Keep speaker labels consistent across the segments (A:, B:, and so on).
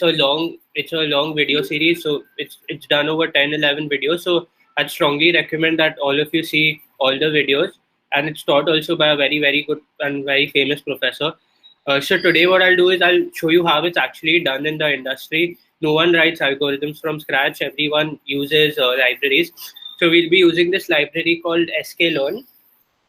A: it's a long video series, so it's done over 10-11 videos. So I'd strongly recommend that all of you see all the videos, and it's taught also by a very good and very famous professor. So today what I'll do is I'll show you how it's actually done in the industry. No one writes algorithms from scratch. Everyone uses libraries. So we'll be using this library called sklearn.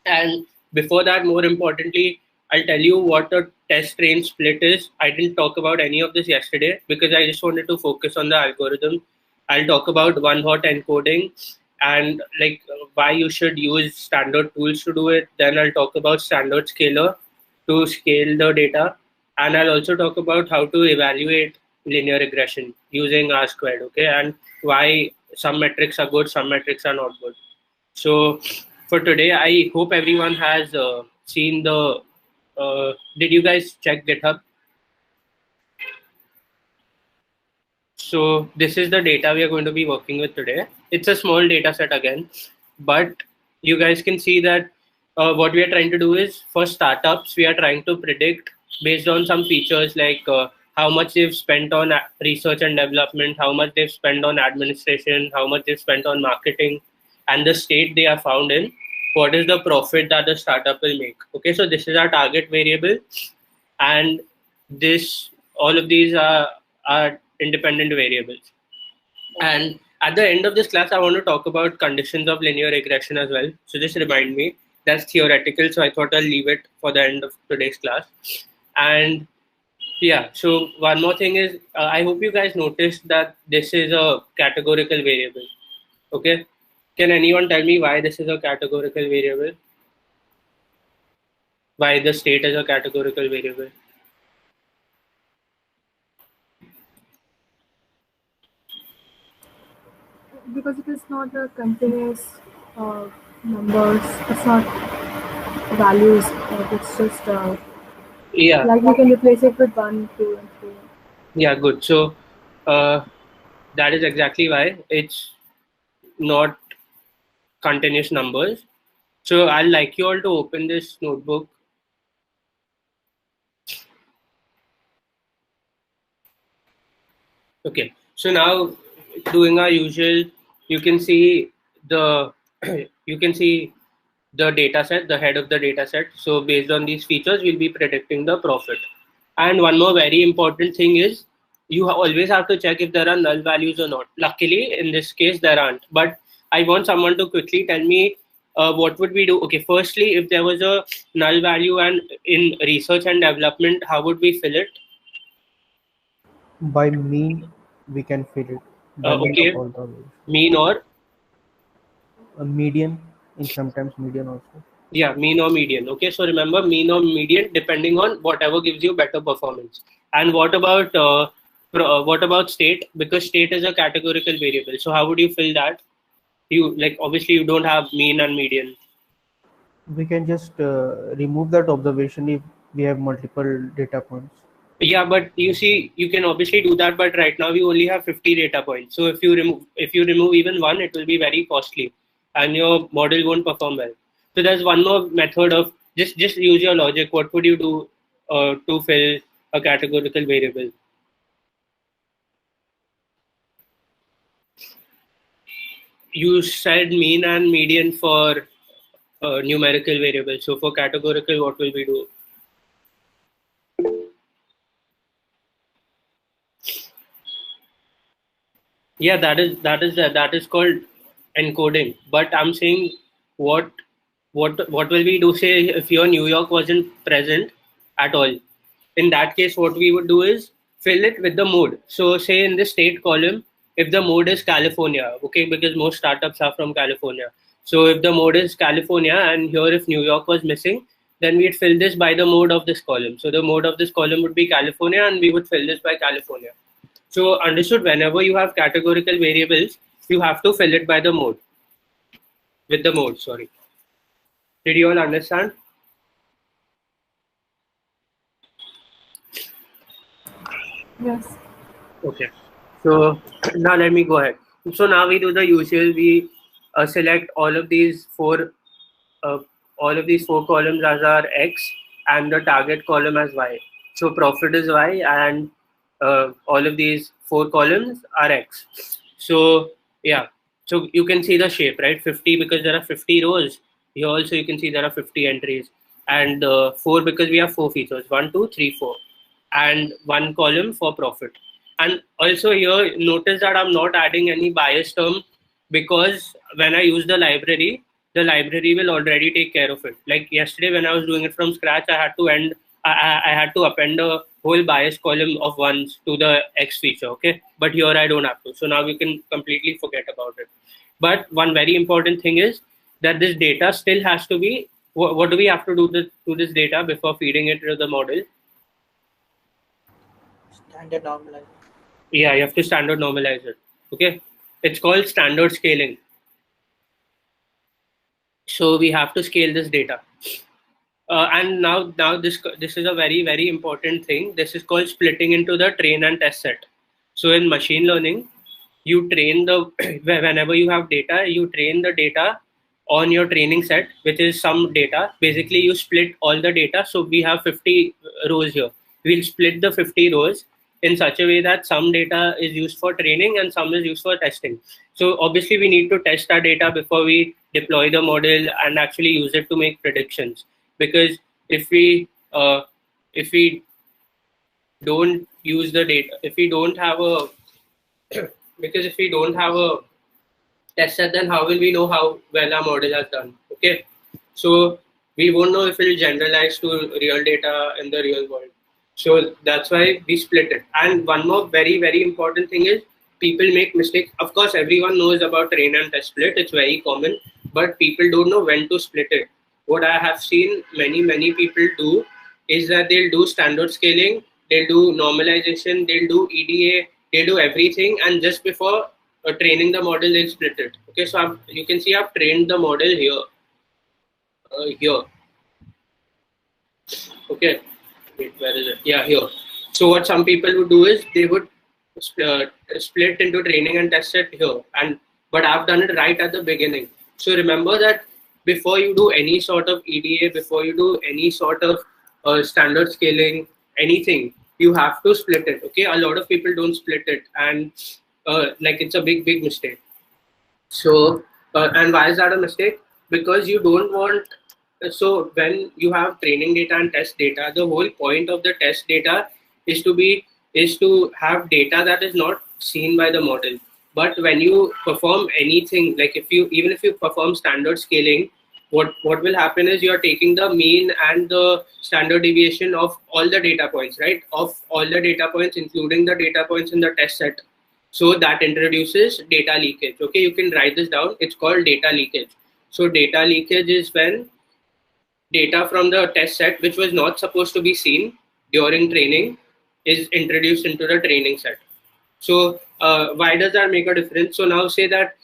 A: And before that, more importantly, I'll tell you what a test range split is. I didn't talk about any of this yesterday because I just wanted to focus on the algorithm. I'll talk about one hot encoding and like why you should use standard tools to do it. Then I'll talk about standard scaler to scale the data. And I'll also talk about how to evaluate linear regression using R squared, okay, and why some metrics are good, some metrics are not good. So for today, I hope everyone has seen the. Did you guys check GitHub? So this is the data we are going to be working with today. It's a small data set again, but you guys can see that what we are trying to do is for startups, we are trying to predict based on some features like how much they've spent on research and development, how much they've spent on administration, how much they've spent on marketing, and the state they are found in. What is the profit that the startup will make? Okay, so this is our target variable, and all of these are independent variables. And at the end of this class, I want to talk about conditions of linear regression as well. So just remind me, that's theoretical, so I thought I'll leave it for the end of today's class. And yeah, so one more thing is, I hope you guys noticed that this is a categorical variable. Okay, can anyone tell me why this is a categorical variable? Why the state is a categorical variable?
B: Because it is not a continuous numbers, it's not values, it's just
A: Yeah,
B: like we can replace it with 1, 2, and 3.
A: yeah, good. So that is exactly why it's not continuous numbers. So I'd like you all to open this notebook. Okay, so now doing our usual, you can see the you can see the data set, the head of the data set. So based on these features, we'll be predicting the profit. And one more very important thing is you always have to check if there are null values or not. Luckily, in this case, there aren't. But I want someone to quickly tell me what would we do. Okay, firstly, if there was a null value and in research and development, how would we fill it?
C: By mean, we can fill it. By mean
A: Okay,
C: of all the values.
A: mean or
C: A median, and sometimes median also.
A: yeah, mean or median. Okay, so remember mean or median depending on whatever gives you better performance. And what about state? Because state is a categorical variable. So how would you fill that? You like obviously you don't have mean and median.
C: We can just remove that observation if we have multiple data points.
A: Yeah, but you see, you can obviously do that, but right now we only have 50 data points. So if you remove even one, it will be very costly, and your model won't perform well. So there's one more method of just use your logic. What would you do to fill a categorical variable? You said mean and median for numerical variable. So for categorical, what will we do? Yeah, that is called encoding. But I'm saying what will we do? Say if your New York wasn't present at all, in that case, what we would do is fill it with the mode. So say in the state column, if the mode is California, okay, because most startups are from California. So if the mode is California and here if New York was missing, then we'd fill this by the mode of this column. So the mode of this column would be California and we would fill this by California. So understood, whenever you have categorical variables, you have to fill it by the mode. With the mode, sorry. Did you all understand?
B: Yes.
A: Okay. So now let me go ahead. So now we do the usual. We select all of these four columns as our X and the target column as Y. So profit is Y and all of these 4 columns are X. So yeah, so you can see the shape, right? 50 because there are 50 rows. Here also you can see there are 50 entries, and 4 because we have 4 features, 1, 2, 3, 4, and 1 column for profit. And also here, notice that I'm not adding any bias term, because when I use the library will already take care of it. Like yesterday when I was doing it from scratch, I had to append a whole bias column of ones to the X feature. Okay, but here I don't have to. So now we can completely forget about it. But one very important thing is that this data still has to be. What do we have to do to this data before feeding it to the model?
D: Standard normalize.
A: Yeah, you have to standard normalize it. Okay, it's called standard scaling. So we have to scale this data. And now this is a very important thing. This is called splitting into the train and test set. So in machine learning, you train whenever you have data, you train the data on your training set, which is some data. Basically, you split all the data. So we have 50 rows here. We'll split the 50 rows in such a way that some data is used for training and some is used for testing. So obviously, we need to test our data before we deploy the model and actually use it to make predictions. Because if we don't use the data, if we don't have a test set, then how will we know how well our model has done? Okay, so we won't know if it will generalize to real data in the real world. So that's why we split it. And one more very important thing is, people make mistakes. Of course, everyone knows about train and test split. It's very common, but people don't know when to split it. What I have seen many people do is that they'll do standard scaling, they'll do normalization, they'll do EDA, they'll do everything, and just before training the model, they'll split it. Okay, so you can see I've trained the model here. Here. Okay, wait, where is it? Yeah, here. So what some people would do is they would split into training and test set here, but I've done it right at the beginning. So remember that before you do any sort of EDA, before you do any sort of standard scaling, anything, you have to split it. Okay, a lot of people don't split it, and like it's a big mistake. So and why is that a mistake? Because you don't want. So when you have training data and test data, the whole point of the test data is to have data that is not seen by the model. But when you perform anything, like even if you perform standard scaling, what will happen is you are taking the mean and the standard deviation of all the data points, right? Of all the data points, including the data points in the test set. So that introduces data leakage. Okay, you can write this down. It's called data leakage. So data leakage is when data from the test set, which was not supposed to be seen during training, is introduced into the training set. So why does that make a difference? So now say that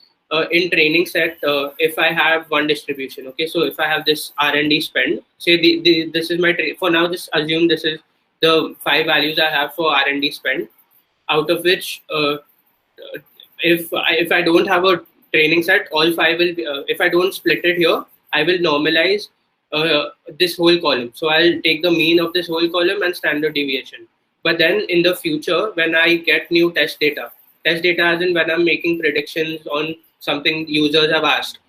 A: in training set, if I have one distribution, okay, so if I have this R&D spend, say this is my for now, just assume this is the 5 values I have for R&D spend, out of which if I don't have a training set, all 5 will be, if I don't split it here, I will normalize this whole column. So I'll take the mean of this whole column and standard deviation. But then in the future, when I get new test data as in when I'm making predictions on something users have asked,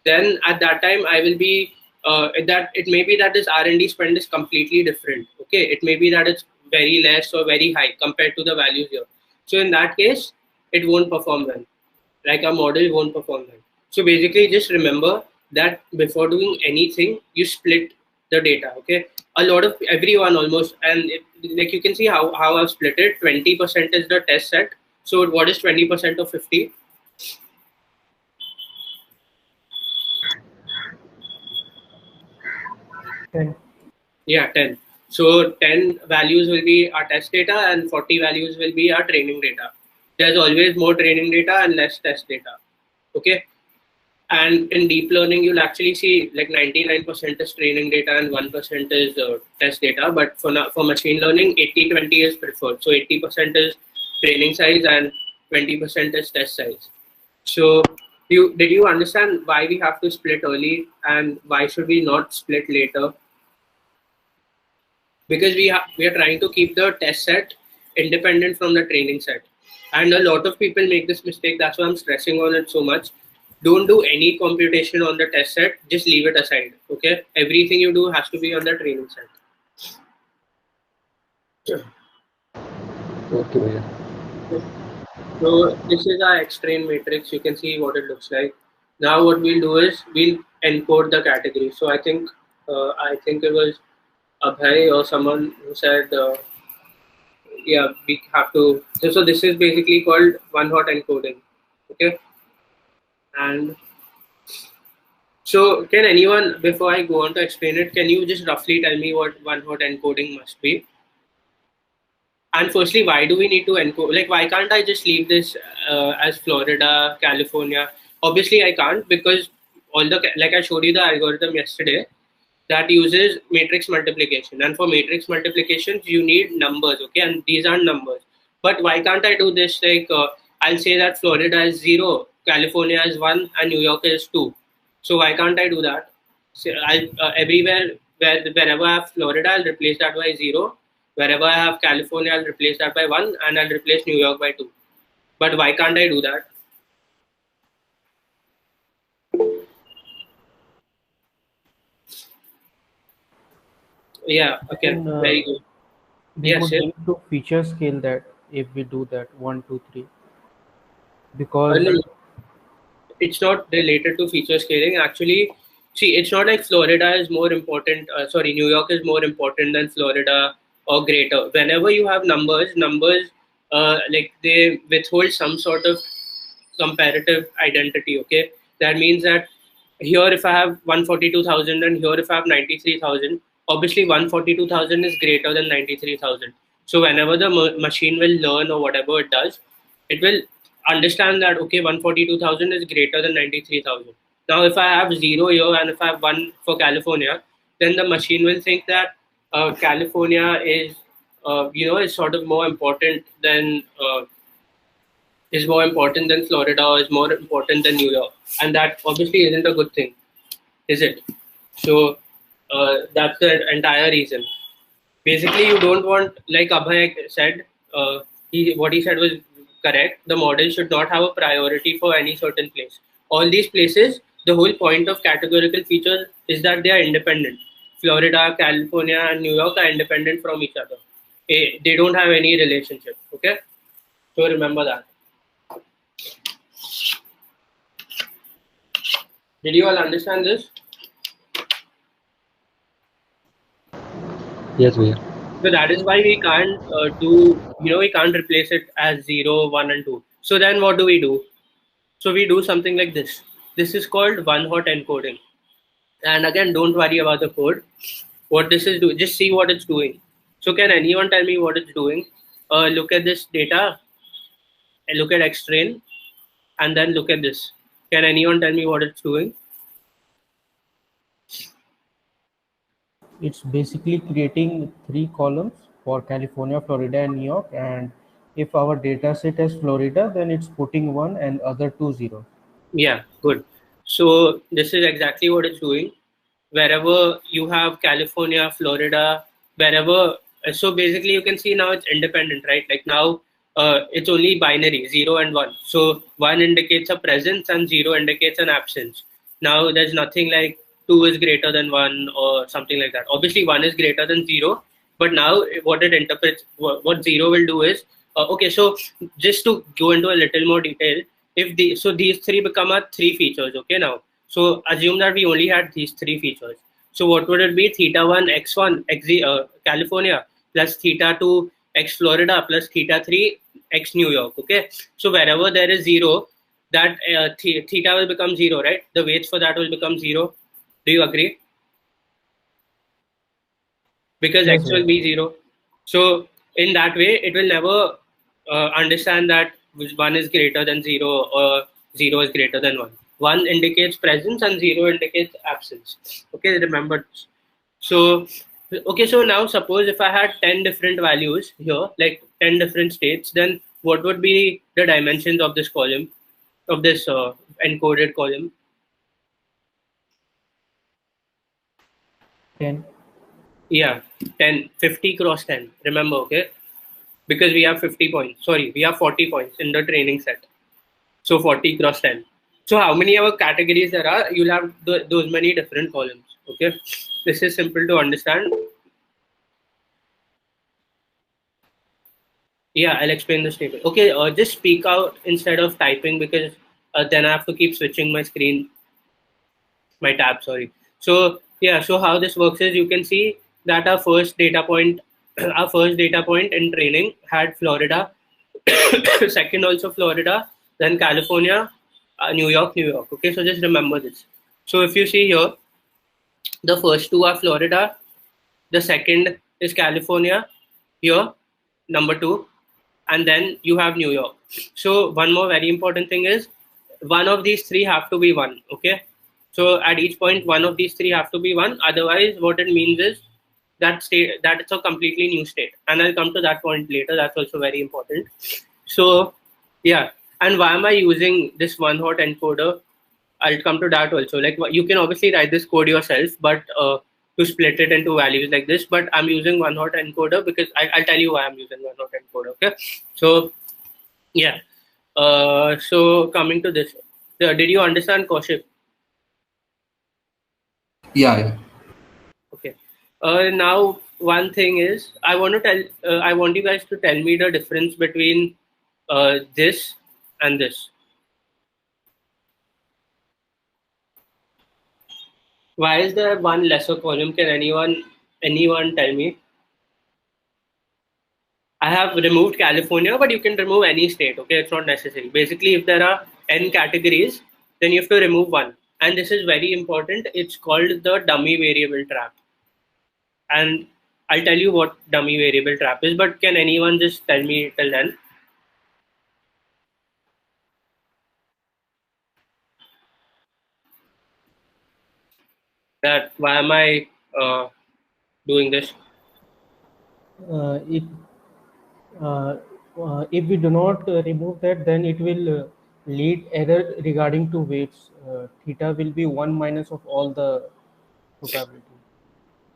A: then at that time I will be that it may be that this R&D spend is completely different. Okay, it may be that it's very less or very high compared to the values here. So in that case, it won't perform well. Like a model won't perform well. So basically, just remember that before doing anything, you split the data. Okay, a lot of everyone almost, and like you can see how I've split it. 20% is the test set. So what is 20% of 50?
C: 10.
A: Yeah, 10. So 10 values will be our test data and 40 values will be our training data. There's always more training data and less test data. Okay. And in deep learning, you'll actually see like 99% is training data and 1% is test data. But for machine learning, 80-20 is preferred. So 80% is training size and 20% is test size. So did you understand why we have to split early and why should we not split later? Because we are trying to keep the test set independent from the training set. And a lot of people make this mistake. That's why I'm stressing on it so much. Don't do any computation on the test set. Just leave it aside. Okay. Everything you do has to be on the training set.
D: Okay, bhaiya.
A: So this is our X-train matrix. You can see what it looks like. Now what we'll do is we'll encode the category. So I think it was Abhay or someone who said, yeah, we have to. So this is basically called one-hot encoding. Okay. And so can anyone, before I go on to explain it, can you just roughly tell me what one-hot encoding must be? And firstly, why do we need to encode? Like, why can't I just leave this as Florida, California? Obviously, I can't, because like I showed you the algorithm yesterday that uses matrix multiplication. And for matrix multiplications, you need numbers, okay? And these aren't numbers. But why can't I do this? Like, I'll say that Florida is 0, California is 1, and New York is 2. So why can't I do that? So everywhere, wherever I have Florida, I'll replace that by 0. Wherever I have California, I'll replace that by 1, and I'll replace New York by 2. But why can't I do that? Yeah, okay, very good.
C: We would need to feature scale that if we do that 1, 2, 3. Because
A: it's not related to feature scaling. Actually, see, it's not like Florida is more important. New York is more important than Florida or greater. Whenever you have numbers, like they withhold some sort of comparative identity. Okay, that means that here if I have 142,000 and here if I have 93,000, obviously 142,000 is greater than 93,000. So whenever the machine will learn or whatever it does, it will understand that, okay, 142,000 is greater than 93,000. Now if I have 0 here and if I have 1 for California, then the machine will think that California is is sort of more important than Florida, or is more important than New York, and that obviously isn't a good thing, is it? So that's the entire reason. Basically, you don't want, like Abhay said, what he said was correct. The model should not have a priority for any certain place. All these places, the whole point of categorical features is that they are independent. Florida, California, and New York are independent from each other. They don't have any relationship. Okay, so remember that. Did you all understand this?
D: Yes, bhaiya.
A: So that is why we can't we can't replace it as 0, 1, and 2. So then what do? So we do something like this. This is called one-hot encoding. And again, don't worry about the code. What this is doing, just see what it's doing. So can anyone tell me what it's doing? Look at this data, look at X-train, and then look at this. Can anyone tell me what it's doing?
C: It's basically creating 3 columns for California, Florida, and New York. And if our data set is Florida, then it's putting 1 and other 2 0.
A: Yeah, good. So this is exactly what it's doing. Wherever you have California, Florida, wherever. So basically, you can see now it's independent, right? Like now it's only binary, 0 and 1. So 1 indicates a presence and 0 indicates an absence. Now there's nothing like 2 is greater than 1 or something like that. Obviously, 1 is greater than 0. But now what it interprets, what 0 will do is, okay, so just to go into a little more detail, so these 3 become our 3 features, okay, now. So assume that we only had these 3 features. So what would it be? Theta 1, x1, California, plus theta 2, x Florida, plus theta 3, x New York, okay? So wherever there is 0, that theta will become 0, right? The weights for that will become 0. Do you agree? Because
C: Yes,
A: x will be 0. So in that way, it will never understand that 1 is greater than 0 or 0 is greater than 1. 1 indicates presence and 0 indicates absence. Okay, remember this. So, okay, so now suppose if I had 10 different values here, like 10 different states, then what would be the dimensions of this column, of this encoded column?
C: 10.
A: Yeah, 10, 50 cross 10. Remember, okay? because we have 50 points. Sorry, we have 40 points in the training set. So 40 cross 10. So how many other categories there are? You'll have those many different columns. Okay, this is simple to understand. Yeah, I'll explain this table. Okay, just speak out instead of typing because then I have to keep switching my screen, my tab, sorry. So yeah, so how this works is you can see that our first data point, our first data point in training had Florida, second also Florida, then California, New York, New York. Okay, so just remember this. So if you see here, the first two are Florida, the second is California, here, number two, and then you have New York. So one more very important thing is one of these three have to be one. Okay, so at each point, one of these three have to be one. Otherwise, what it means is that state that it's a completely new state, and I'll come to that point later. That's also very important. So yeah, and why am I using this one hot encoder? I'll come to that also. Like you can obviously write this code yourself, but to split it into values like this. But I'm using one hot encoder because I'll tell you why I'm using one hot encoder. Okay, so yeah. So coming to this, did you understand Kaushik?
D: Yeah.
A: Okay. Now one thing is I want to tell. I want you guys to tell me the difference between this and this. Why is there one lesser column? Can anyone tell me? I have removed California, but you can remove any state. Okay, it's not necessary. Basically, if there are n categories, then you have to remove one. And this is very important. It's called the dummy variable trap. And I'll tell you what dummy variable trap is. But can anyone just tell me till then? That why am I doing this?
C: It if we do not remove that, then it will lead error regarding to weights. Theta will be 1 minus of all the probability.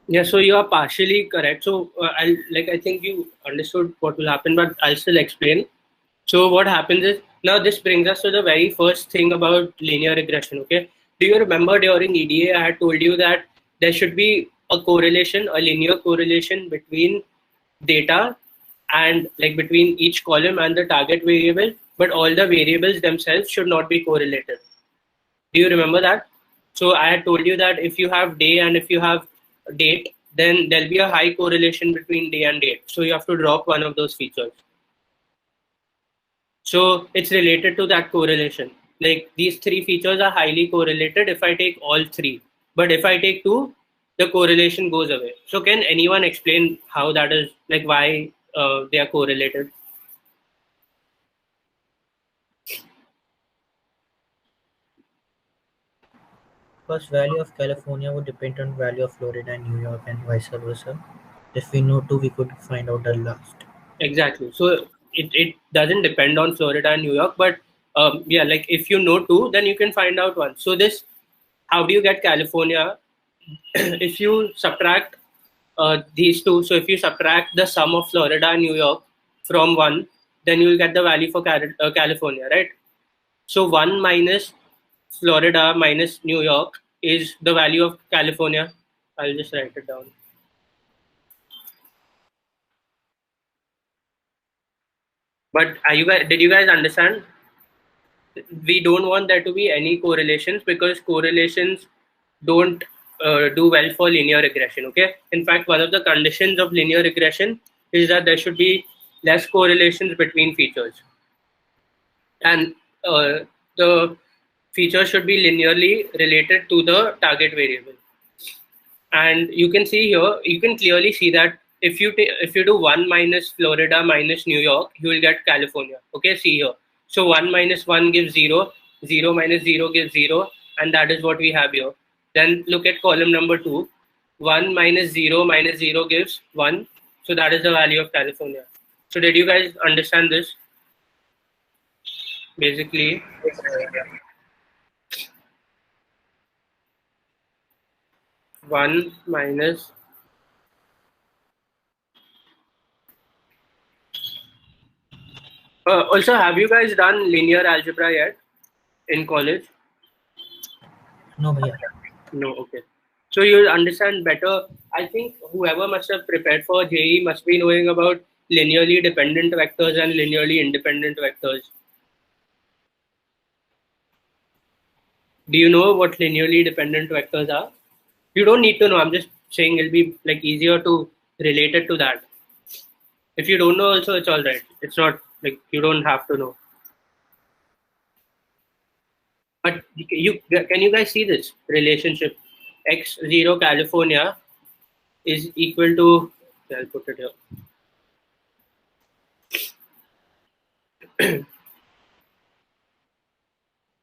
A: Yeah, so you are partially correct. So I think you understood what will happen, but I'll still explain. So what happens is now this brings us to the very first thing about linear regression. Okay, do you remember during EDA I had told you that there should be a correlation, a linear correlation between data and like between each column and the target variable, but all the variables themselves should not be correlated. Do you remember that? So I had told you that if you have day and if you have date, then there'll be a high correlation between day and date. So you have to drop one of those features. So it's related to that correlation. Like these three features are highly correlated if I take all three. But if I take two, the correlation goes away. So can anyone explain how that is, like why they are correlated?
E: First value of California would depend on value of Florida and New York and vice versa. If we know two, we could find out the last.
A: Exactly. So it doesn't depend on Florida and New York, but yeah, like if you know two, then you can find out one. So this, how do you get California? If you subtract these two, so if you subtract the sum of Florida and New York from one, then you will get the value for California, right? So 1 minus Florida minus New York is the value of California. I'll just write it down. But did you guys understand? We don't want there to be any correlations because correlations don't do well for linear regression. Okay. In fact, one of the conditions of linear regression is that there should be less correlations between features, and the feature should be linearly related to the target variable. And you can see here, you can clearly see that if you do 1 minus Florida minus New York, you will get California. Okay, see here. So 1 minus 1 gives 0, 0 minus 0 gives 0, and that is what we have here. Then look at column number 2. 1 minus 0 gives 1. So that is the value of California. So did you guys understand this? Basically, 1 minus Also, have you guys done linear algebra yet in college?
E: No, bhaiya.
A: No, okay. So you'll understand better. I think whoever must have prepared for JEE must be knowing about linearly dependent vectors and linearly independent vectors. Do you know what linearly dependent vectors are? You don't need to know. I'm just saying it'll be like easier to relate it to that. If you don't know, also it's all right. It's not like you don't have to know. But you can you guys see this relationship? X0 California is equal to. I'll put it here.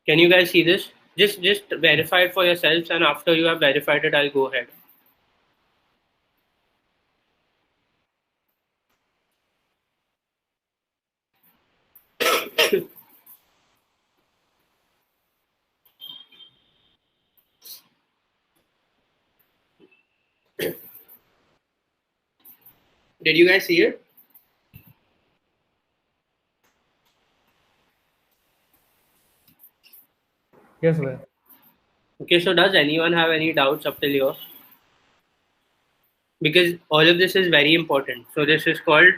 A: Can you guys see this? Just verify it for yourselves, and after you have verified it, I'll go ahead. Did you guys see it?
C: Yes, sir.
A: Okay, so does anyone have any doubts up till here? Because all of this is very important. So this is called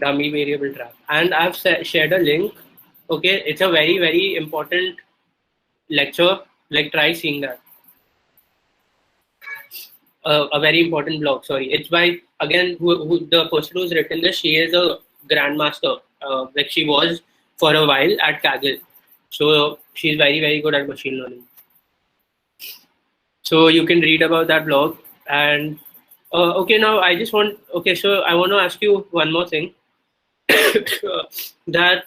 A: dummy variable trap. And I've shared a link. Okay, it's a very, very important lecture. Like try seeing that. A very important blog. Sorry, it's by again the person who's written this. She is a grandmaster. Like she was for a while at Kaggle, so she's very very good at machine learning. So you can read about that blog. And okay, now I just want. Okay, so I want to ask you one more thing. That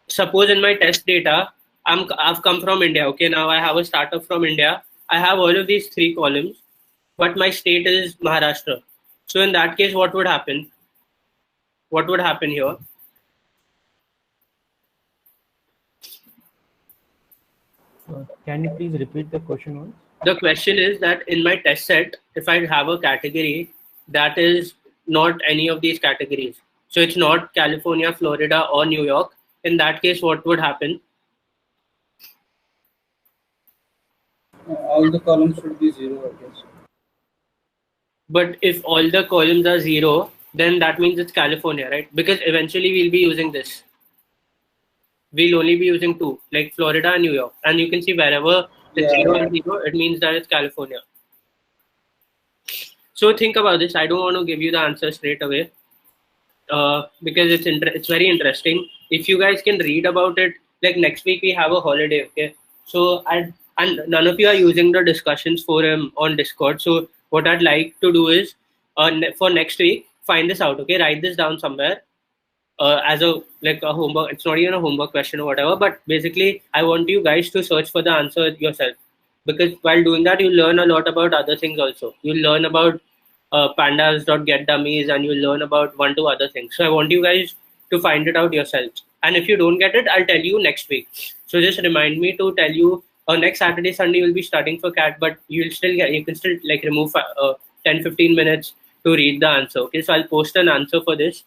A: suppose in my test data, I've come from India. Okay, now I have a startup from India. I have all of these 3 columns, but my state is Maharashtra. So in that case, what would happen? What would happen here?
C: Can you please repeat the question once?
A: The question is that in my test set, if I have a category that is not any of these categories, so it's not California, Florida, or New York, in that case, what would happen?
D: All the columns should be 0, I guess.
A: But if all the columns are 0, then that means it's California, right? Because eventually we'll be using this. We'll only be using 2, like Florida and New York. And you can see wherever it's 0 and 0, it means that it's California. So think about this. I don't want to give you the answer straight away because it's very interesting. If you guys can read about it, like next week we have a holiday, okay? So and none of you are using the discussions forum on Discord. So what I'd like to do is for next week, find this out, okay? Write this down somewhere as a homework. It's not even a homework question or whatever, but basically I want you guys to search for the answer yourself, because while doing that, you learn a lot about other things also. You learn about pandas.getDummies, and you learn about 1-2 other things. So I want you guys to find it out yourselves. And if you don't get it, I'll tell you next week. So just remind me to tell you next Saturday, Sunday, you'll be studying for CAT, but you can still like remove 10-15 minutes to read the answer. Okay, so I'll post an answer for this.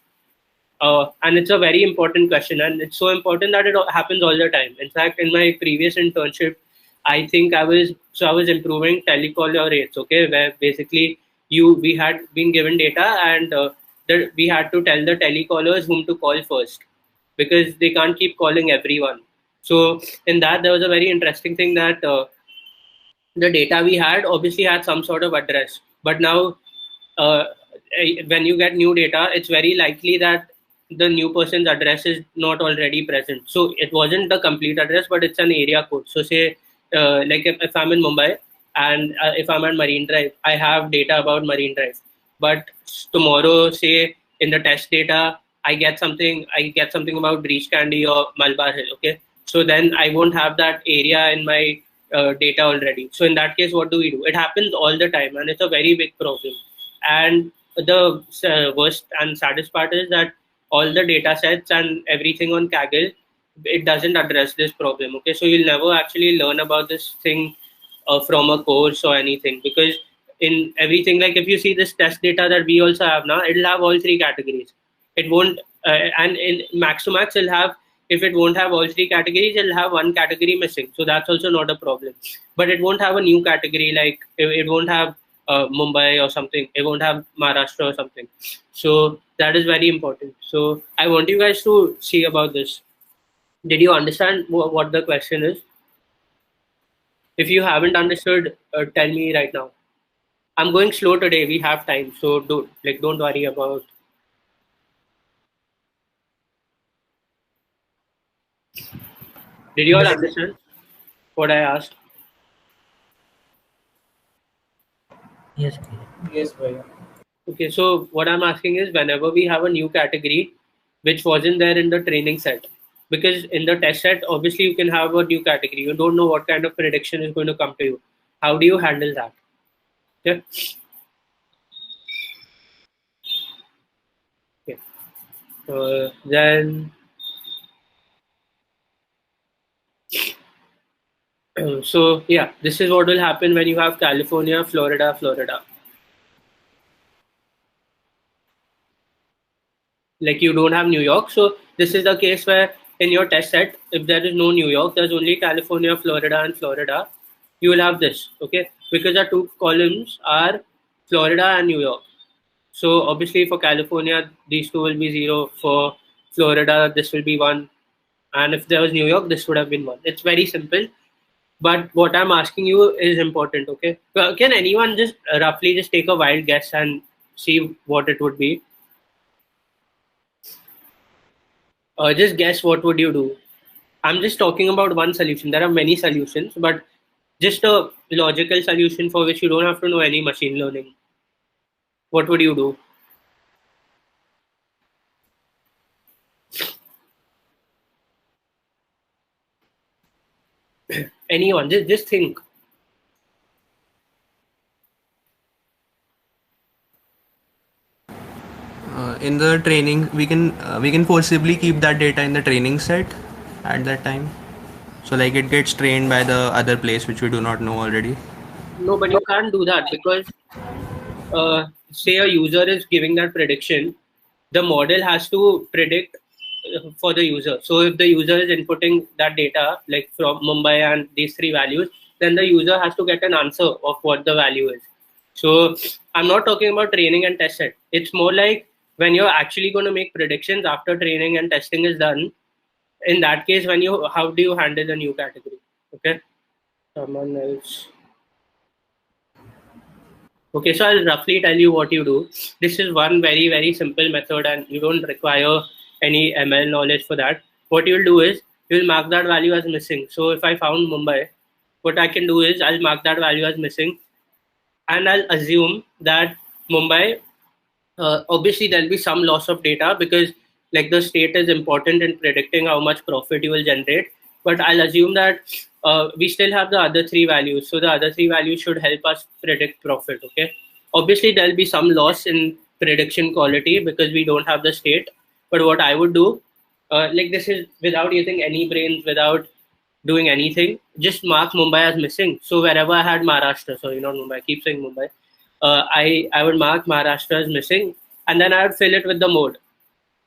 A: And it's a very important question, and it's so important that it happens all the time. In fact, in my previous internship, I think I was improving telecaller rates. Okay, where basically we had been given data, and we had to tell the telecallers whom to call first, because they can't keep calling everyone. So in that, there was a very interesting thing that the data we had obviously had some sort of address, but now when you get new data, it's very likely that the new person's address is not already present. So it wasn't the complete address, but it's an area code. So say like if I'm in Mumbai and if I'm at Marine Drive, I have data about Marine Drive. But tomorrow, say in the test data, I get something about Breach Candy or Malabar Hill. Okay, so then I won't have that area in my data already. So in that case, what do we do? It happens all the time, and it's a very big problem. And the worst and saddest part is that all the data sets and everything on Kaggle, it doesn't address this problem. Okay, so you'll never actually learn about this thing from a course or anything, because in everything, like if you see this test data that we also have now, it'll have all three categories. It won't, and in max to max, it'll have, if it won't have all three categories, it'll have one category missing. So that's also not a problem. But it won't have a new category, like it won't have Mumbai or something. It won't have Maharashtra or something. So that is very important. So I want you guys to see about this. Did you understand what the question is? If you haven't understood, tell me right now. I'm going slow today. We have time, so don't worry about. Did you all understand what I asked?
E: Yes.
D: Yes, Bhaiya.
A: Okay, so what I'm asking is, whenever we have a new category which wasn't there in the training set, because in the test set, obviously you can have a new category. You don't know what kind of prediction is going to come to you. How do you handle that? Okay. Okay. Then, so yeah, this is what will happen when you have California, Florida, Florida. Like you don't have New York. So this is the case where in your test set, if there is no New York, there's only California, Florida, and Florida. You will have this, okay? Because the two columns are Florida and New York. So obviously for California, these two will be 0. For Florida, this will be 1. And if there was New York, this would have been 1. It's very simple. But what I'm asking you is important, okay? Can anyone just roughly just take a wild guess and see what it would be? Just guess what would you do? I'm just talking about one solution. There are many solutions, but just a logical solution for which you don't have to know any machine learning. What would you do? Anyone, just think.
F: In the training, we can possibly keep that data in the training set at that time. So like it gets trained by the other place which we do not know already.
A: No, but you can't do that because say a user is giving that prediction, the model has to predict for the user. So if the user is inputting that data like from Mumbai and these three values, then the user has to get an answer of what the value is. So I'm not talking about training and test set. It's more like when you're actually going to make predictions after training and testing is done. In that case, how do you handle the new category? Okay, someone else. Okay, so I'll roughly tell you what you do. This is one very, very simple method and you don't require any ML knowledge for that. What you'll do is you'll mark that value as missing. So if I found Mumbai, what I can do is I'll mark that value as missing and I'll assume that Mumbai, obviously there'll be some loss of data because like the state is important in predicting how much profit you will generate. But I'll assume that we still have the other three values. So the other three values should help us predict profit, okay? Obviously, there'll be some loss in prediction quality because we don't have the state. But what I would do, like this is without using any brains, without doing anything, just mark Mumbai as missing. So wherever I had Maharashtra, sorry, not Mumbai, I keep saying Mumbai, I would mark Maharashtra as missing and then I would fill it with the mode.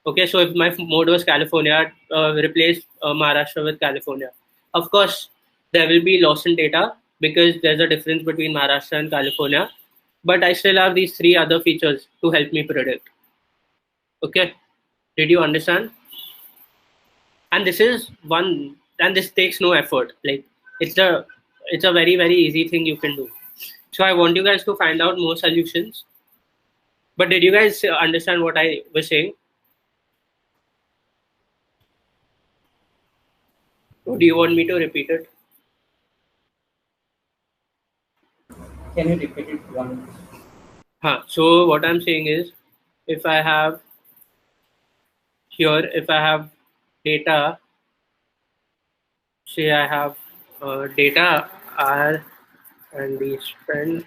A: Okay, so if my mode was California, I'd replace Maharashtra with California. Of course, there will be loss in data because there's a difference between Maharashtra and California. But I still have these three other features to help me predict. Okay, did you understand? And this is one, and this takes no effort. Like it's a very, very easy thing you can do. So I want you guys to find out more solutions. But did you guys understand what I was saying? Or do you want me to repeat it?
D: Can you repeat it once?
A: So what I'm saying is, if I have here, if I have data, say I have data R and we spend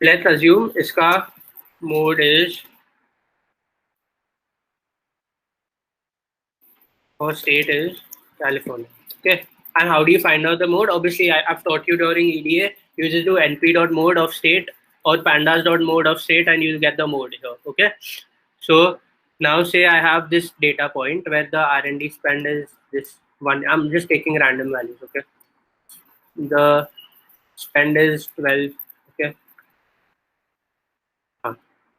A: let's assume iska mode is for state is California. Okay. And how do you find out the mode? Obviously, I've taught you during EDA. You just do np.mode of state or pandas.mode of state, and you'll get the mode here. Okay. So now say I have this data point where the R&D spend is this one. I'm just taking random values. Okay. The spend is 12. Okay.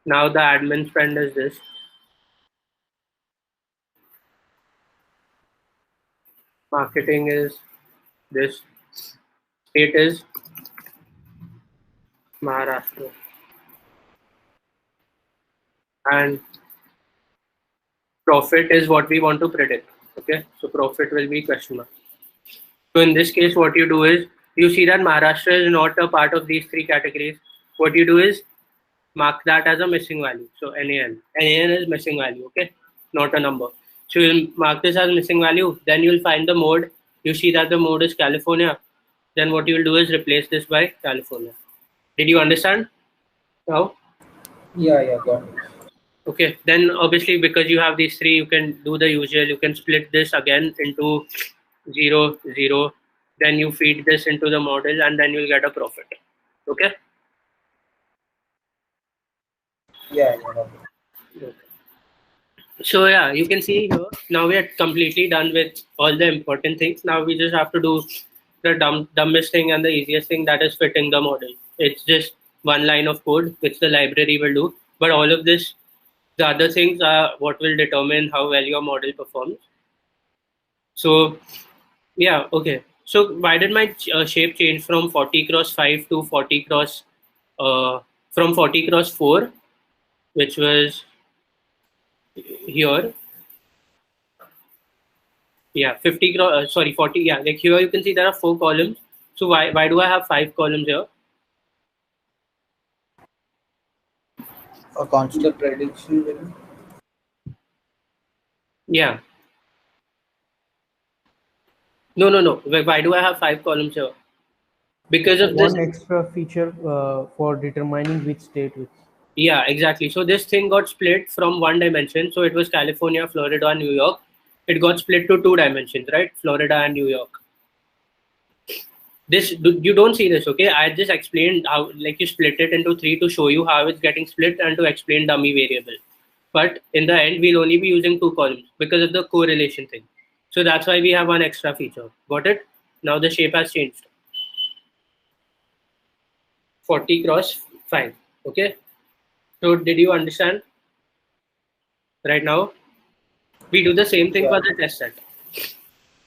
A: Now the admin spend is this. Marketing is this. State is Maharashtra. And profit is what we want to predict. Okay, so profit will be question mark. So in this case, what you do is, you see that Maharashtra is not a part of these three categories. What you do is mark that as a missing value. So NAN. NAN is missing value, okay? Not a number. So you'll mark this as missing value. Then you'll find the mode. You see that the mode is California. Then what you'll do is replace this by California. Did you understand? How?
D: Yeah, got it.
A: Okay, then obviously because you have these three, you can do the usual. You can split this again into 0, 0. Then you feed this into the model and then you'll get a profit. Okay?
D: Yeah, got it.
A: So yeah, you can see here, now we are completely done with all the important things. Now we just have to do the dumbest thing and the easiest thing, that is fitting the model. It's just one line of code which the library will do. But all of this, the other things are what will determine how well your model performs. So yeah, okay. So why did my shape change from 40 cross 5 to 40 cross, from 40 cross 4, which was here? Yeah, 50 cross, sorry, 40. Yeah, like here you can see there are 4 columns. So why do I have 5 columns here?
D: A constant prediction value.
A: Yeah. No. Why do I have 5 columns here? Because of this.
C: One extra feature for determining which state which.
A: Yeah, exactly. So this thing got split from one dimension. So it was California, Florida, New York. It got split to 2 dimensions, right? Florida and New York. This, you don't see this, okay? I just explained how, like, you split it into 3 to show you how it's getting split and to explain dummy variable. But in the end, we'll only be using 2 columns because of the correlation thing. So that's why we have one extra feature. Got it? Now the shape has changed. 40 cross 5. Okay. So did you understand? Right now, we do the same thing for the test set.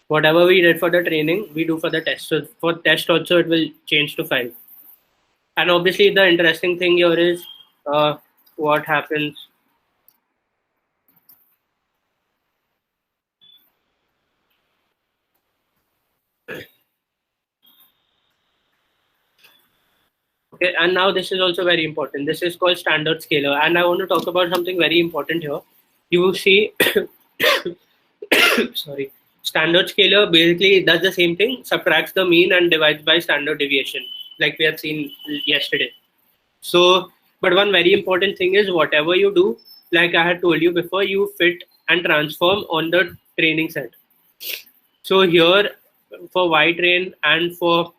A: Whatever we did for the training, we do for the test. So for test also, it will change to 5. And obviously, the interesting thing here is what happens. Okay, and now this is also very important. This is called standard scalar. And I want to talk about something very important here. You will see, sorry, standard scalar basically does the same thing, subtracts the mean and divides by standard deviation, like we had seen yesterday. So, but one very important thing is whatever you do, like I had told you before, you fit and transform on the training set. So here for Y train and for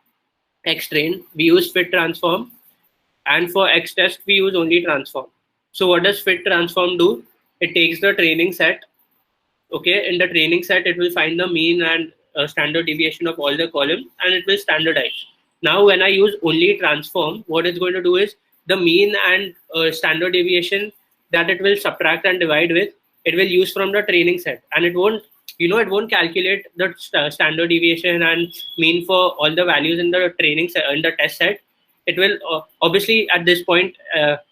A: X train, we use fit transform, and for X test, we use only transform. So what does fit transform do? It takes the training set. Okay, in the training set, it will find the mean and standard deviation of all the columns, and it will standardize. Now, when I use only transform, what it's going to do is the mean and standard deviation that it will subtract and divide with, it will use from the training set, and it won't, it won't calculate the standard deviation and mean for all the values in the training set, in the test set. It will obviously at this point,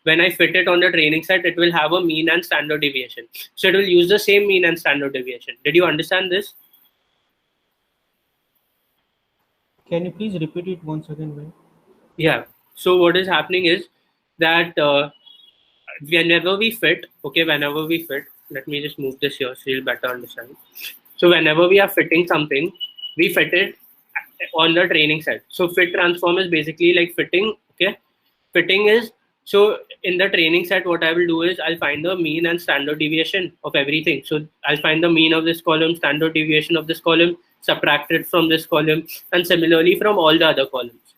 A: when I fit it on the training set, it will have a mean and standard deviation. So it will use the same mean and standard deviation. Did you understand this?
C: Can you please repeat it once again, man?
A: Yeah. So what is happening is that whenever we fit, let me just move this here so you'll better understand. So whenever we are fitting something, we fit it on the training set. So fit transform is basically like fitting. Okay, fitting is So in the training set, what I will do is I'll find the mean and standard deviation of everything. So I'll find the mean of this column, standard deviation of this column, subtract it from this column, and similarly from all the other columns.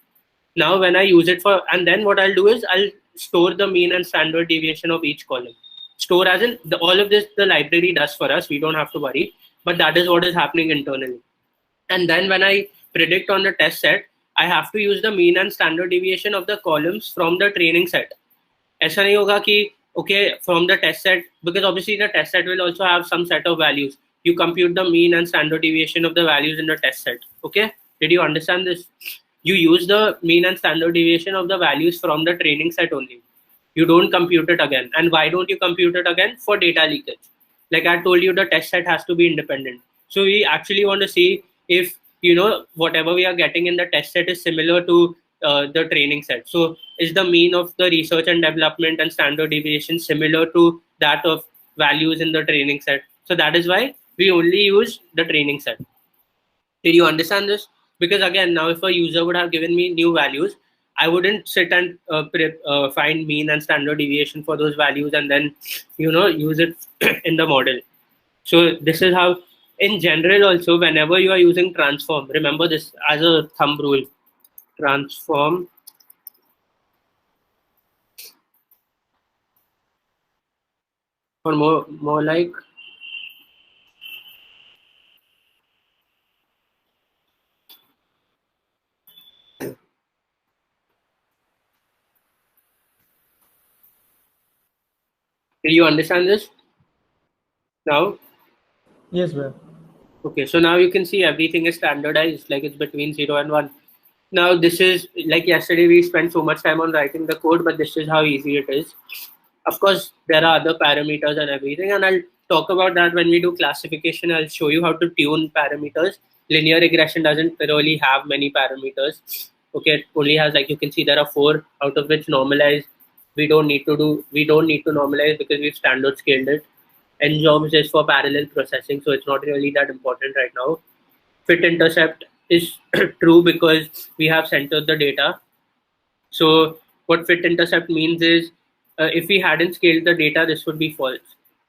A: Now when I use it for, and then what I'll do is I'll store the mean and standard deviation of each column. Store as in all of this the library does for us. We don't have to worry, but that is what is happening internally. And then when I predict on the test set, I have to use the mean and standard deviation of the columns from the training set. ऐसा नहीं होगा कि okay from the test set, because obviously the test set will also have some set of values. You compute the mean and standard deviation of the values in the test set. Okay, did you understand this? You use the mean and standard deviation of the values from the training set only. You don't compute it again. And why don't you compute it again? For data leakage. Like I told you, the test set has to be independent. So we actually want to see if whatever we are getting in the test set is similar to the training set. So is the mean of the research and development and standard deviation similar to that of values in the training set? So that is why we only use the training set. Did you understand this? Because again, now if a user would have given me new values, I wouldn't sit and find mean and standard deviation for those values and then use it in the model. So this is how, in general, also whenever you are using transform, remember this as a thumb rule. Transform or more like do you understand this now?
C: Yes, sir.
A: Okay, so now you can see everything is standardized, like it's between 0 and 1. Now this is like yesterday we spent so much time on writing the code, but this is how easy it is. Of course, there are other parameters and everything, and I'll talk about that when we do classification. I'll show you how to tune parameters. Linear regression doesn't really have many parameters. Okay, it only has, like you can see, there are 4, out of which normalize we don't need to normalize because we've standard scaled it. Njobs is for parallel processing, so it's not really that important right now. Fit intercept is true because we have centered the data. So what fit intercept means is if we hadn't scaled the data, this would be false,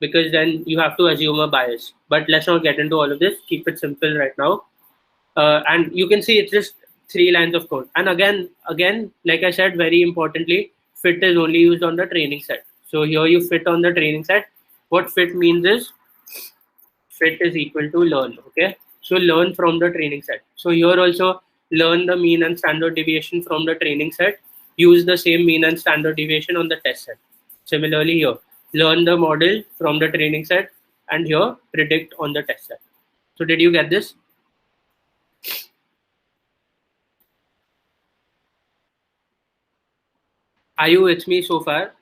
A: because then you have to assume a bias. But let's not get into all of this. Keep it simple right now. And you can see it's just 3 lines of code. And again, like I said, very importantly, fit is only used on the training set. So here you fit on the training set. What fit means is fit is equal to learn. Okay, so learn from the training set. So here also learn the mean and standard deviation from the training set. Use the same mean and standard deviation on the test set. Similarly here, learn the model from the training set, and here predict on the test set. So did you get this? Are you with me so far?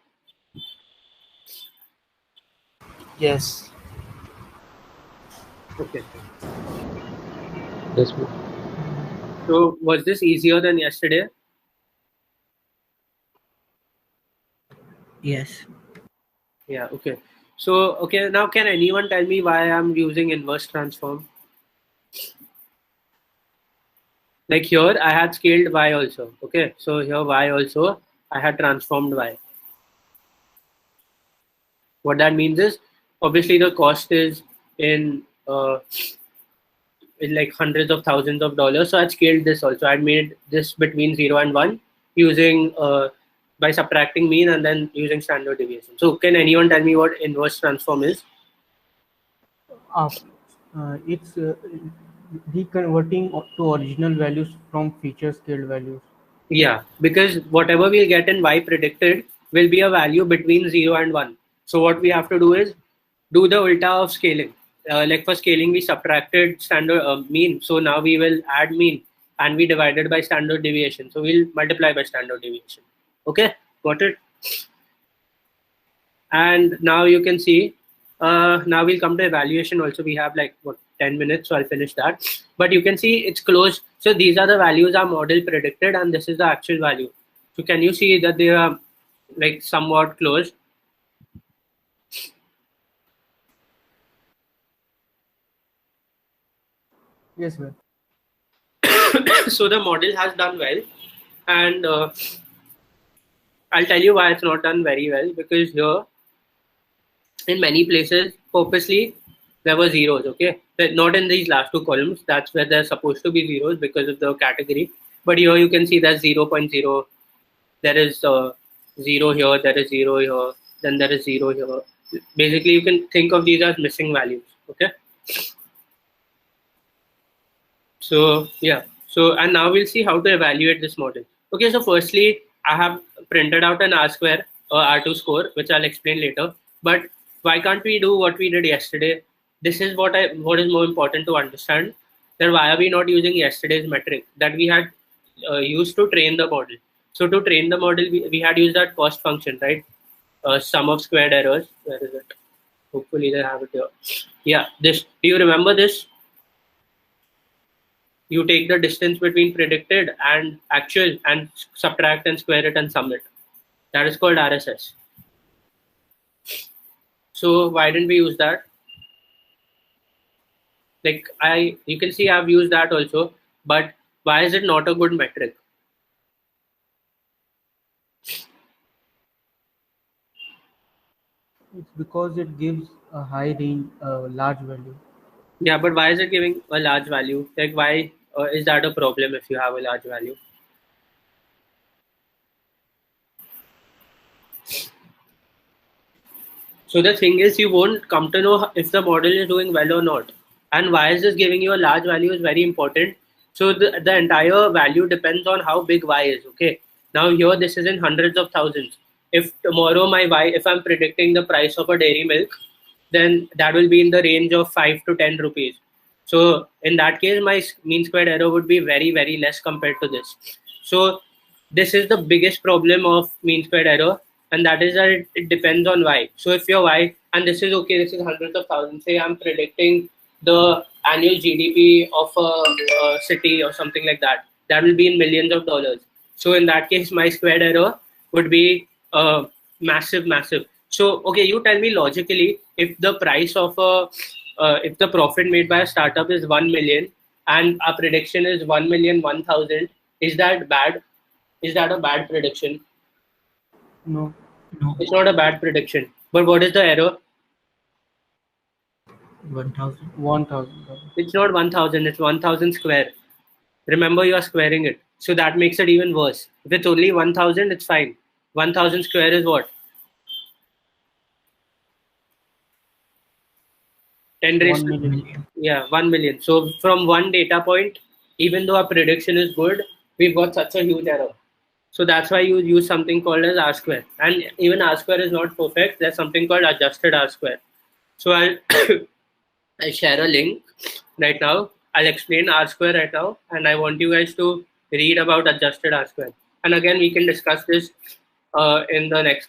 E: Yes.
A: Okay.
C: Yes, sir.
A: So was this easier than yesterday?
E: Yes.
A: Yeah, okay. So, okay, now can anyone tell me why I'm using inverse transform? Like here, I had scaled y also. Okay, so here y also, I had transformed y. What that means is, obviously the cost is in like hundreds of thousands of dollars. So I scaled this also. I made this between 0 and 1 using by subtracting mean and then using standard deviation. So can anyone tell me what inverse transform is?
C: It's reconverting to original values from feature scaled values.
A: Yeah, because whatever we'll get in y predicted will be a value between 0 and 1. So what we have to do is do the ulta of scaling. Like for scaling, we subtracted standard mean. So now we will add mean and we divided by standard deviation. So we'll multiply by standard deviation. Okay, got it? And now you can see, now we'll come to evaluation also. We have like, what, 10 minutes, so I'll finish that. But you can see it's close. So these are the values our model predicted and this is the actual value. So can you see that they are like somewhat close?
C: Yes, sir.
A: So the model has done well, and I'll tell you why it's not done very well, because here in many places purposely there were zeros, okay, but not in these last two columns. That's where they're supposed to be zeros because of the category, but here you can see there's 0.0, there is 0 here, there is 0 here, then there is 0 here. Basically you can think of these as missing values, okay. So yeah, so and now we'll see how to evaluate this model. Okay, so firstly I have printed out an R square or R2 score, which I'll explain later. But why can't we do what we did yesterday? This is what is more important to understand, that why are we not using yesterday's metric that we had used to train the model. So to train the model, we had used that cost function, right? Sum of squared errors. Where is it? Hopefully they have it here. Yeah, this. Do you remember this? You take the distance between predicted and actual and subtract and square it and sum it. That is called RSS. So why didn't we use that? Like you can see I've used that also, but why is it not a good metric?
C: It's because it gives a high range, large value.
A: Yeah, but why is it giving a large value? Like why is that a problem if you have a large value? So the thing is, you won't come to know if the model is doing well or not. And why is this giving you a large value is very important. So the entire value depends on how big y is, okay? Now here this is in hundreds of thousands. If tomorrow my y, if I'm predicting the price of a dairy milk, then that will be in the range of 5 to 10 rupees. So in that case, my mean squared error would be very, very less compared to this. So this is the biggest problem of mean squared error, and that is that it depends on y. So if your y, and this is okay, this is hundreds of thousands, say I'm predicting the annual GDP of a city or something like that, that will be in millions of dollars. So in that case, my squared error would be massive. So okay, you tell me logically, if the price of if the profit made by a startup is 1 million and our prediction is 1,001,000, is that bad? Is that a bad prediction?
C: No.
A: It's not a bad prediction. But what is the error?
E: 1,000.
C: 1,000.
A: It's not 1,000, it's 1,000 square. Remember, you are squaring it. So that makes it even worse. If it's only 1,000, it's fine. 1,000 square is what? 10 raised
C: 1 million.
A: Yeah, 1 million. So from one data point, even though our prediction is good, we've got such a huge error. So that's why you use something called as R square. And even R square is not perfect. There's something called adjusted R square. So I'll share a link right now. I'll explain R square right now. And I want you guys to read about adjusted R square. And again, we can discuss this in the next,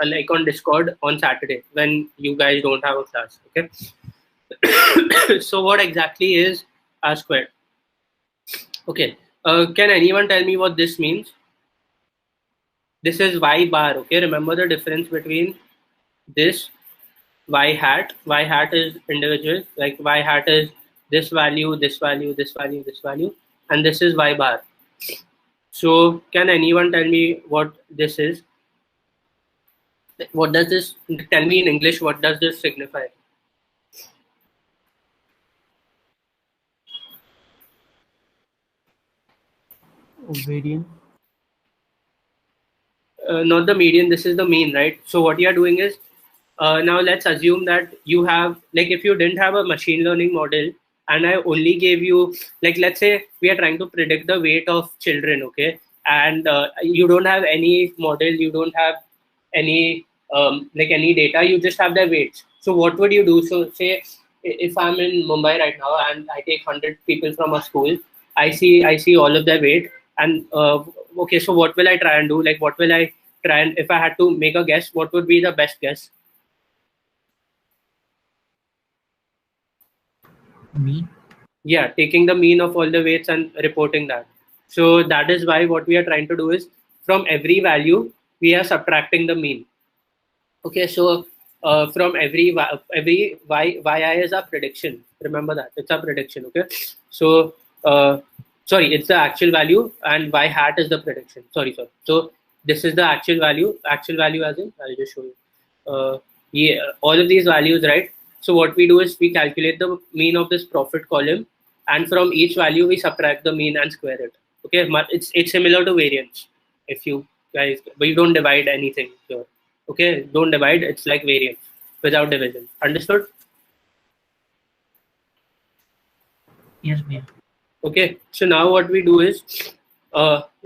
A: like on Discord on Saturday when you guys don't have a class. Okay. So what exactly is R squared? Okay. Can anyone tell me what this means? This is y bar. Okay. Remember the difference between this y hat. Y hat is individual. Like y hat is this value, this value, this value, this value, and this is y bar. So can anyone tell me what this is? What does this tell me in English? What does this signify?
C: Variance.
A: Not the median, this is the mean, right? So what you are doing is, now let's assume that you have, like if you didn't have a machine learning model and I only gave you, like let's say we are trying to predict the weight of children, okay? And you don't have any model, you don't have any like any data, you just have their weights. So what would you do? So say if I'm in Mumbai right now and I take 100 people from a school, I see all of their weight, and okay, so what will I try and do? Like what will I try, and if I had to make a guess, what would be the best guess?
E: Mean?
A: Yeah, taking the mean of all the weights and reporting that. So that is why what we are trying to do is from every value we are subtracting the mean. Okay, so from every yi is our prediction. Remember that it's our prediction. Okay, so sorry, it's the actual value and y hat is the prediction. Sorry. So this is the actual value. Actual value as in, I'll just show you. Yeah, all of these values, right? So what we do is we calculate the mean of this profit column, and from each value we subtract the mean and square it. Okay, it's similar to variance. If you guys, but you don't divide anything here. Okay, don't divide. It's like variance without division. Understood?
E: Yes, Bhaiya.
A: Okay, so now what we do is,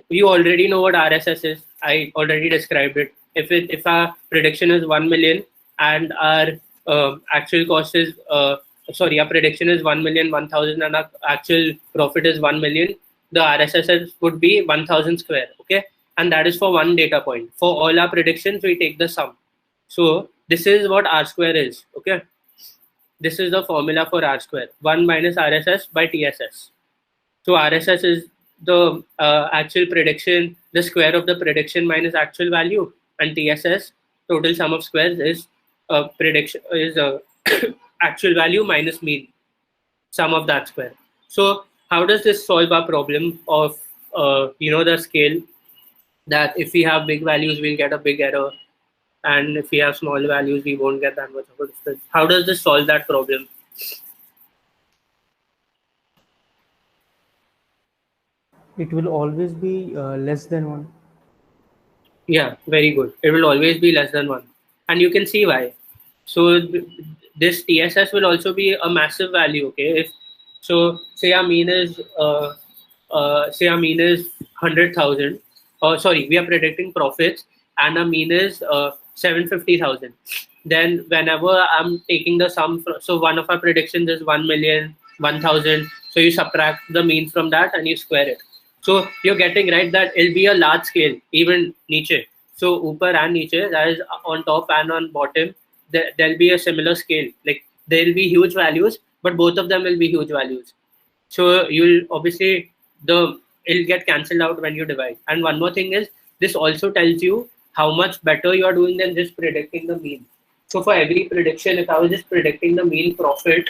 A: you already know what RSS is. I already described it. If our prediction is 1 million and our actual cost is our prediction is 1,000,000 and our actual profit is 1 million, the RSS would be 1,000 square. Okay, and that is for one data point. For all our predictions, we take the sum. So this is what R square is. Okay, this is the formula for R square: 1 minus RSS by TSS. So RSS is the actual prediction, the square of the prediction minus actual value, and TSS, total sum of squares, is prediction is actual value minus mean, sum of that square. So how does this solve our problem of the scale, that if we have big values we'll get a big error, and if we have small values we won't get that much of a difference? How does this solve that problem?
C: It will always be less than 1.
A: Yeah, very good. It will always be less than 1. And you can see why. So this TSS will also be a massive value. Okay, if so, say our mean is 100,000. Sorry, we are predicting profits, and our mean is 750,000. Then whenever I'm taking the sum, so one of our predictions is 1 million, 1,000. So you subtract the mean from that and you square it. So you're getting right that it'll be a large scale, even niche. So upar and niche, that is on top and on bottom, there'll be a similar scale. Like there'll be huge values, but both of them will be huge values. So you'll obviously it'll get cancelled out when you divide. And one more thing is, this also tells you how much better you are doing than just predicting the mean. So for every prediction, if I was just predicting the mean profit,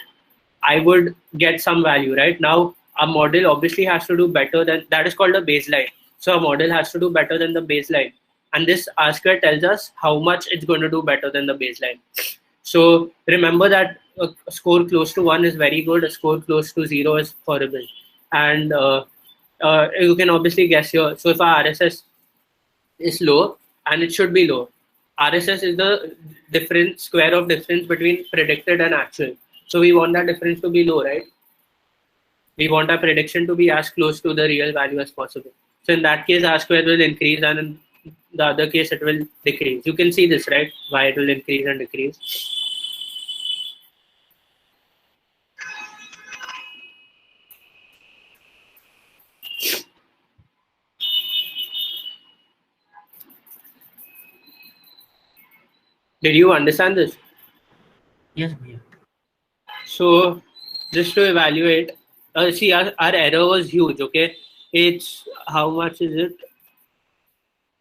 A: I would get some value, right? Now a model obviously has to do better than that. Is called a baseline. So a model has to do better than the baseline, and this R square tells us how much it's going to do better than the baseline. So remember that a score close to 1 is very good. A score close to 0 is horrible. And you can obviously guess here. So if our RSS is low, and it should be low, RSS is the square of difference between predicted and actual. So we want that difference to be low, right? We want our prediction to be as close to the real value as possible. So in that case, R square will increase, and in the other case, it will decrease. You can see this, right? Why it will increase and decrease. Did you understand this?
E: Yes, Bhaiya.
A: So just to evaluate, see our error was huge. Okay, it's how much is it?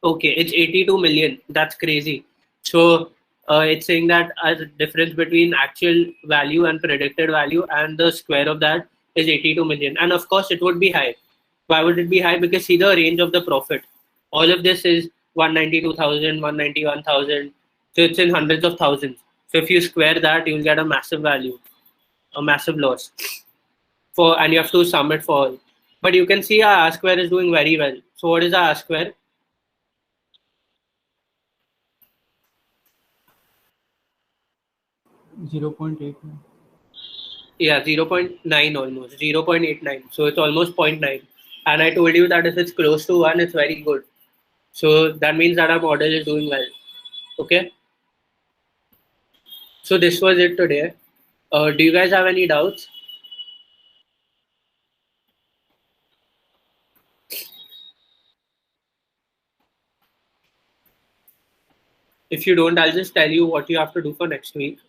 A: Okay, it's 82 million. That's crazy. So it's saying that a difference between actual value and predicted value, and the square of that is 82 million. And of course, it would be high. Why would it be high? Because see the range of the profit. All of this is 192,000, 191,000. So it's in hundreds of thousands. So if you square that, you'll get a massive value, a massive loss. And you have to sum it for all. But you can see our R square is doing very well. So what is our R square?
C: .89.
A: Yeah, 0.9 almost, 0.89. So it's almost 0.9. And I told you that if it's close to 1, it's very good. So that means that our model is doing well. Okay. So this was it today. Do you guys have any doubts? If you don't, I'll just tell you what you have to do for next week.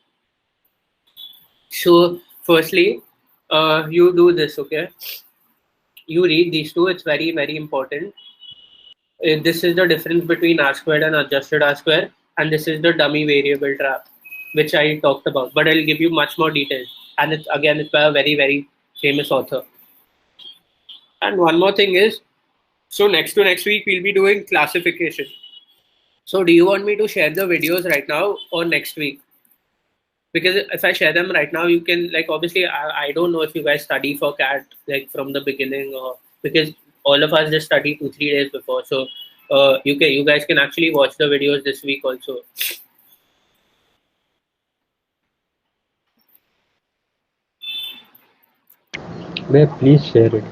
A: So firstly, you do this, okay? You read these two. It's very, very important. This is the difference between R squared and adjusted R square. And this is the dummy variable trap, which I talked about. But I'll give you much more details. And it's by a very, very famous author. And one more thing is, so next week, we'll be doing classification. So do you want me to share the videos right now or next week? Because if I share them right now, you can, like, obviously I don't know if you guys study for CAT like from the beginning, or because all of us just study 2-3 days before. So you guys can actually watch the videos this week also.
G: Where please share it.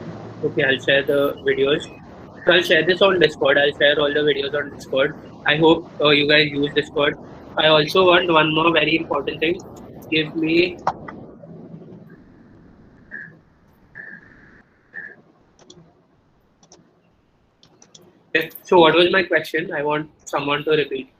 A: Okay, I'll share the videos. So I'll share this on Discord. I'll share all the videos on Discord. I hope you guys use Discord. I also want one more very important thing. Give me. Okay, so what was my question? I want someone to repeat.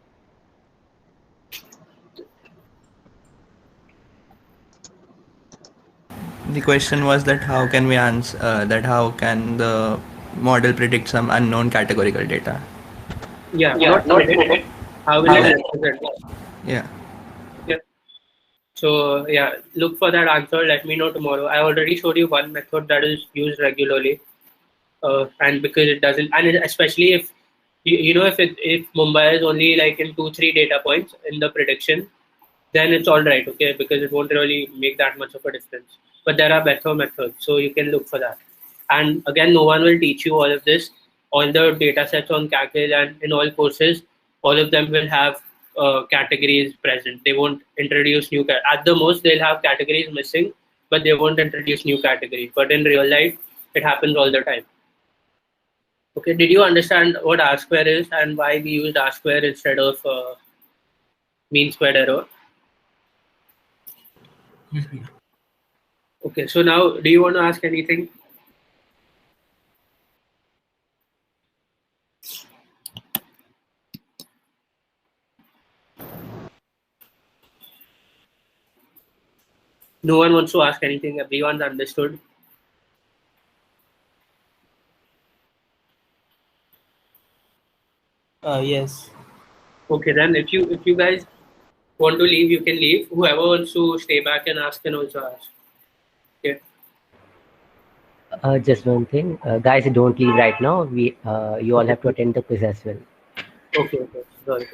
F: The question was that how can we answer that how can the model predict some unknown categorical data?
A: Yeah, not predict. How will it represent?
F: Yeah.
A: Yeah. So yeah, look for that answer. Let me know tomorrow. I already showed you one method that is used regularly, and because it doesn't, and especially if you know if Mumbai is only like in 2-3 data points in the prediction, then it's all right, okay, because it won't really make that much of a difference. But there are better methods, so you can look for that. And again, no one will teach you all of this. All the data sets on Kaggle and in all courses, all of them will have categories present. They won't introduce new, at the most, they'll have categories missing, but they won't introduce new categories. But in real life, it happens all the time. Okay, did you understand what R square is and why we used R square instead of mean squared error?
E: Yes, Bhaiya.
A: Okay, so now do you want to ask anything? No one wants to ask anything. Everyone's understood.
E: Yes.
A: Okay, then if you guys want to leave, you can leave. Whoever wants to stay back and ask can also ask. Okay.
H: Just one thing, guys, don't leave right now. You all have to attend the quiz as well.
A: Okay. Sorry.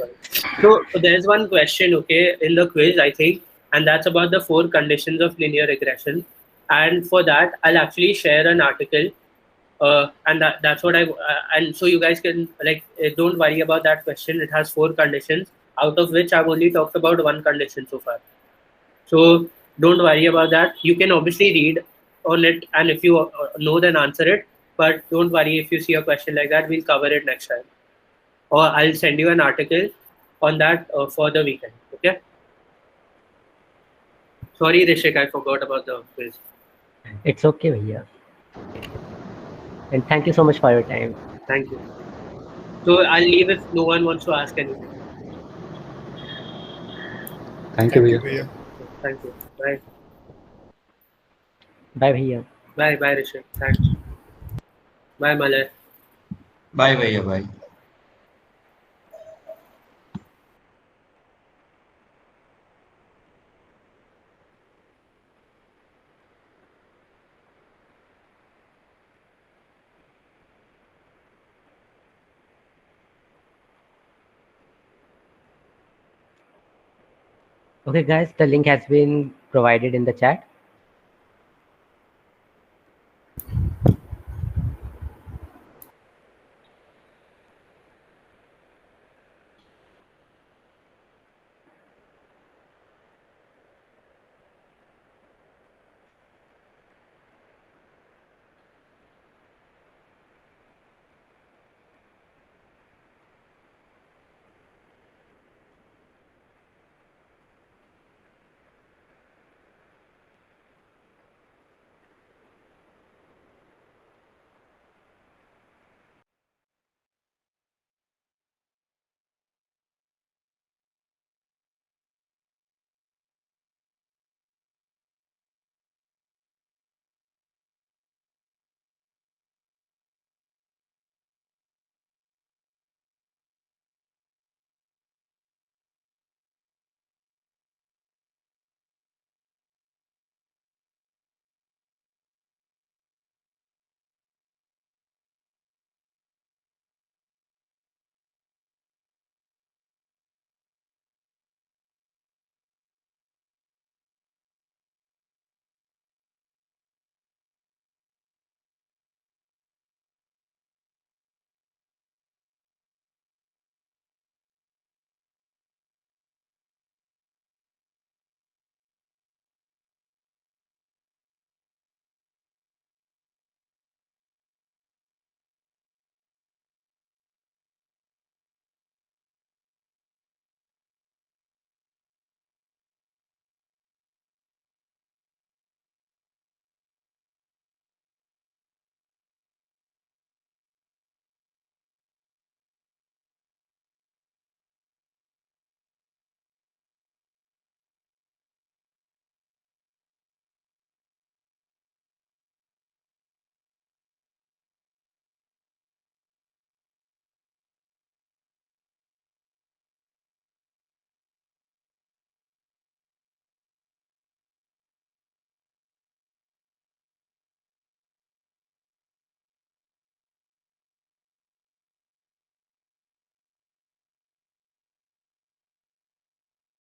A: So there's one question, okay, in the quiz, I think, and that's about the 4 conditions of linear regression. And for that, I'll actually share an article, and that's what and so you guys can don't worry about that question. It has 4 conditions, out of which I've only talked about 1 condition so far. So don't worry about that. You can obviously read on it, and if you know, then answer it. But don't worry if you see a question like that. We'll cover it next time, or I'll send you an article on that for the weekend. Okay. Sorry, Rishik, I forgot about the quiz.
H: It's okay, Bhaiya. And thank you so much for your time.
A: Thank you. So I'll leave if no one wants to ask anything.
G: Thank you, Bhaiya.
A: Thank you. Bye.
H: Bye, Bhaiya.
A: Bye, Rishik. Thanks. Bye, Malay.
F: Bye, bhaiya, bye.
H: Okay, guys, the link has been provided in the chat.